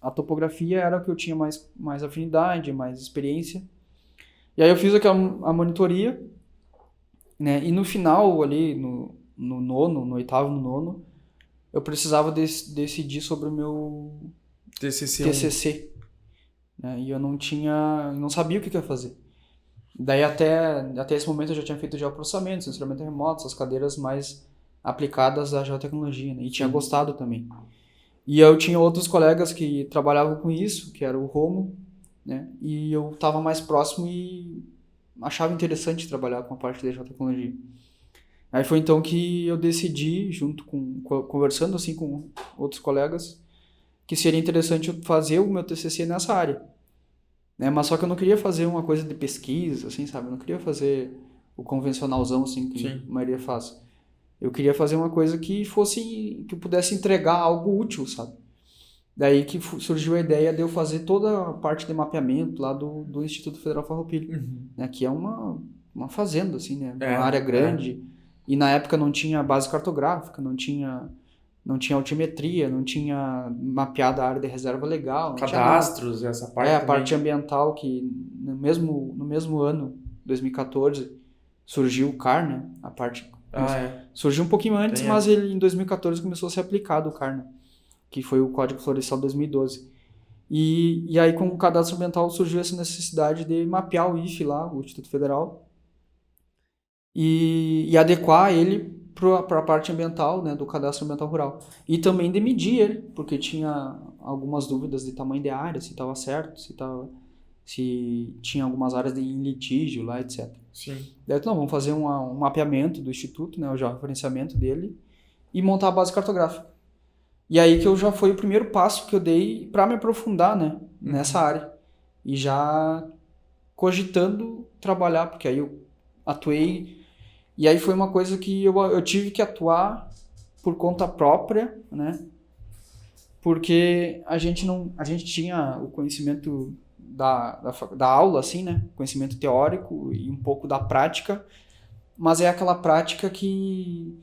a topografia era o que eu tinha mais afinidade, mais experiência. E aí eu fiz a monitoria, né? E no final ali, no oitavo, no nono, eu precisava decidir sobre o meu TCC1. TCC, né? E eu não sabia o que eu ia fazer. Daí até esse momento eu já tinha feito geoprocessamento, sensoramento remoto, essas cadeiras mais aplicadas à geotecnologia, né? E tinha gostado também. E eu tinha outros colegas que trabalhavam com isso, que era o Romo, né? E eu estava mais próximo e achava interessante trabalhar com a parte da geotecnologia. Aí foi então que eu decidi, conversando assim com outros colegas, que seria interessante eu fazer o meu TCC nessa área, né? Mas só que eu não queria fazer uma coisa de pesquisa, assim, sabe? Eu não queria fazer o convencionalzão, assim, que a maioria faz. Eu queria fazer uma coisa que eu pudesse entregar algo útil, sabe? Daí que surgiu a ideia de eu fazer toda a parte de mapeamento lá do Instituto Federal Farroupilha, né? Que é uma fazenda, assim, né? Uma área grande. E na época não tinha base cartográfica, não tinha altimetria, não tinha mapeado a área de reserva legal. Cadastros, essa parte a também. parte ambiental, que no mesmo ano, 2014, surgiu o CAR, né? A parte... Surgiu um pouquinho antes, mas ele em 2014 começou a ser aplicado o CAR, né? Que foi o Código Florestal 2012. E aí com o cadastro ambiental surgiu essa necessidade de mapear o IFE lá, o Instituto Federal, e adequar ele para a parte ambiental, né, do cadastro ambiental rural. E também de medir ele, porque tinha algumas dúvidas de tamanho de área, se estava certo, se tinha algumas áreas em litígio lá, etc. Sim. Daí, não, vamos fazer um mapeamento do Instituto, né, o georreferenciamento dele, e montar a base cartográfica. E aí que já foi o primeiro passo que eu dei para me aprofundar, né, nessa área. E já cogitando trabalhar, porque aí eu atuei. E aí foi uma coisa que eu tive que atuar por conta própria, né? Porque a gente tinha o conhecimento da aula, assim, né? Conhecimento teórico e um pouco da prática, mas é aquela prática que...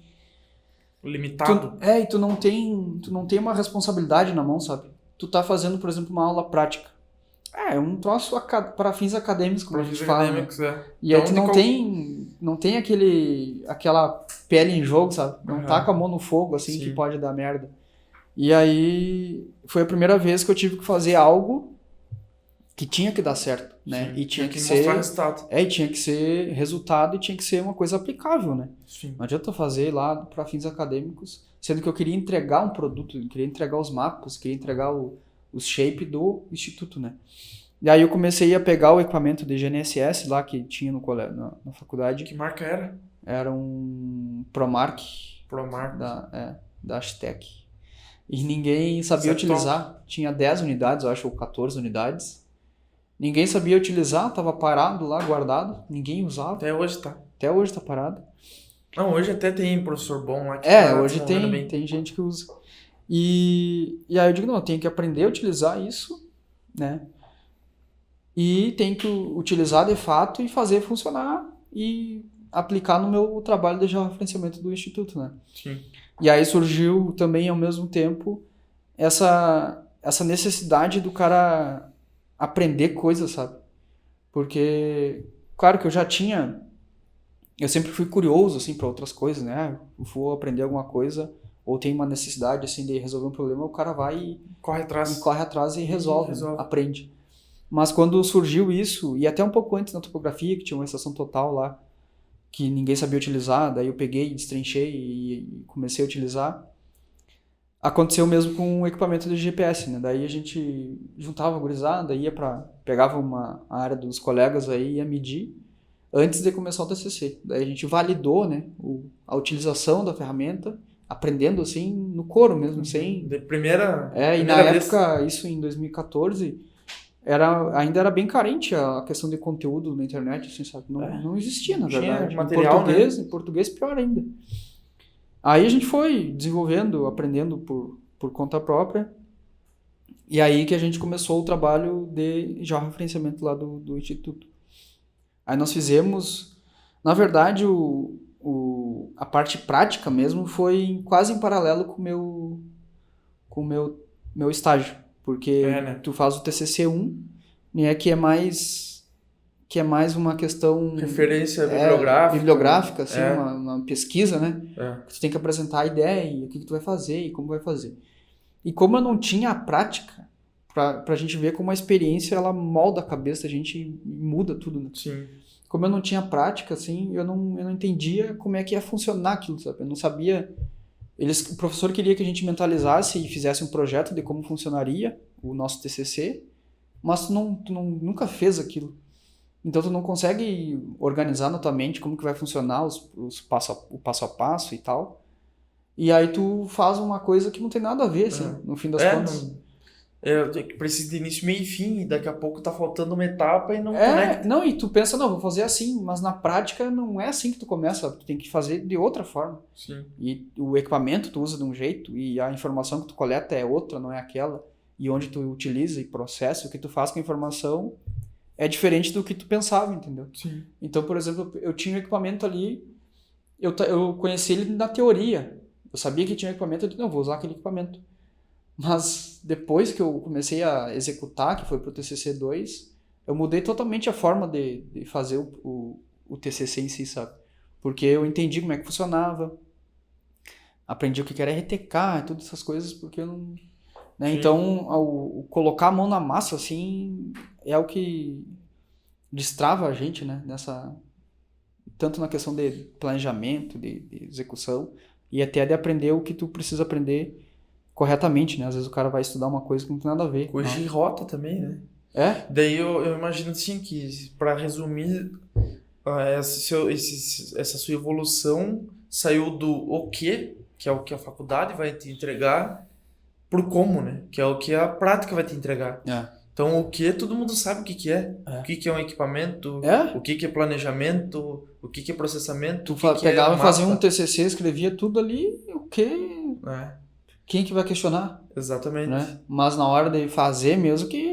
Limitado. E tu não tem uma responsabilidade na mão, sabe? Tu tá fazendo, por exemplo, uma aula prática. É um troço para fins acadêmicos, como a gente fala, né? E aí tu não tem aquela pele em jogo, sabe? Não tá com a mão no fogo, assim, que pode dar merda. E aí foi a primeira vez que eu tive que fazer algo que tinha que dar certo, né? E tinha que ser... mostrar resultado. E tinha que ser resultado e tinha que ser uma coisa aplicável, né? Sim. Não adianta fazer lá para fins acadêmicos, sendo que eu queria entregar um produto, eu queria entregar os mapas, queria entregar os shape do instituto, né? E aí eu comecei a pegar o equipamento de GNSS lá que tinha na faculdade. Que marca era? Era um Promark. Promark. Da Ashtec. E ninguém sabia utilizar. Tinha 10 unidades, eu acho, ou 14 unidades. Ninguém sabia utilizar, tava parado lá, guardado. Ninguém usava. Até hoje tá. Até hoje tá parado. Não, hoje até tem professor bom lá que hoje tem gente que usa. E aí eu digo, não, eu tenho que aprender a utilizar isso, né? E tenho que utilizar de fato e fazer funcionar e aplicar no meu trabalho de georreferenciamento do Instituto, né? Sim. E aí surgiu também, ao mesmo tempo, essa necessidade do cara aprender coisas, sabe? Porque, claro que eu sempre fui curioso, assim, para outras coisas, né? Eu vou aprender alguma coisa, ou tem uma necessidade, assim, de resolver um problema, o cara vai e corre atrás e resolve. Aprende. Mas quando surgiu isso, e até um pouco antes na topografia, que tinha uma estação total lá, que ninguém sabia utilizar, daí eu peguei, destrinchei e comecei a utilizar. Aconteceu mesmo com o equipamento de GPS, né? Daí a gente juntava a gurizada, pegava a área dos colegas aí, ia medir, antes de começar o TCC. Daí a gente validou, né, a utilização da ferramenta, aprendendo assim, no couro mesmo, sem... De primeira e na época, isso em 2014... ainda era bem carente a questão de conteúdo na internet, assim, sabe? Não existia, na verdade. Material, em português, pior ainda. Aí a gente foi desenvolvendo, aprendendo por conta própria. E aí que a gente começou o trabalho de georreferenciamento lá do Instituto. Aí nós fizemos... Na verdade, a parte prática mesmo foi quase em paralelo com o meu estágio. Porque né? tu faz o TCC1, né, que é mais uma questão... Referência bibliográfica. Bibliográfica, assim, uma pesquisa, né? Tu tem que apresentar a ideia e o que tu vai fazer e como vai fazer. E como eu não tinha a prática, pra gente ver como a experiência, ela molda a cabeça da gente e muda tudo, né? Sim. Como eu não tinha prática, assim, eu não entendia como é que ia funcionar aquilo, sabe? Eu não sabia... O professor queria que a gente mentalizasse e fizesse um projeto de como funcionaria o nosso TCC, mas tu nunca fez aquilo. Então tu não consegue organizar na tua mente como que vai funcionar o passo a passo e tal. E aí tu faz uma coisa que não tem nada a ver, assim, no fim das contas. Precisa de início, meio e fim, e daqui a pouco tá faltando uma etapa e não conecta. Não, e tu pensa, não, vou fazer assim, mas na prática não é assim que tu começa, tu tem que fazer de outra forma. Sim. E o equipamento tu usa de um jeito, e a informação que tu coleta é outra, não é aquela, e onde tu utiliza e processa, o que tu faz com a informação é diferente do que tu pensava, entendeu? Sim. Então, por exemplo, eu tinha um equipamento ali, eu conheci ele na teoria, eu sabia que tinha um equipamento, eu disse, não, vou usar aquele equipamento. Mas depois que eu comecei a executar, que foi pro TCC2, eu mudei totalmente a forma de fazer o TCC em si, sabe? Porque eu entendi como é que funcionava, aprendi o que era RTK, todas essas coisas, porque eu não... Né? Então, colocar a mão na massa, assim, é o que destrava a gente, né? Tanto na questão de planejamento, de execução, e até de aprender o que tu precisa aprender corretamente, né? Às vezes o cara vai estudar uma coisa que não tem nada a ver. Corrigir rota também, né? Daí eu imagino assim que, para resumir, essa sua evolução saiu do o que é o que a faculdade vai te entregar, pro como, né? Que é o que a prática vai te entregar. Então, o que todo mundo sabe o que é. O que é um equipamento, o que é planejamento, o que é processamento. Tu pegava e fazia um TCC, escrevia tudo ali, o que... Quem que vai questionar? Exatamente. Né? Mas na hora de fazer mesmo que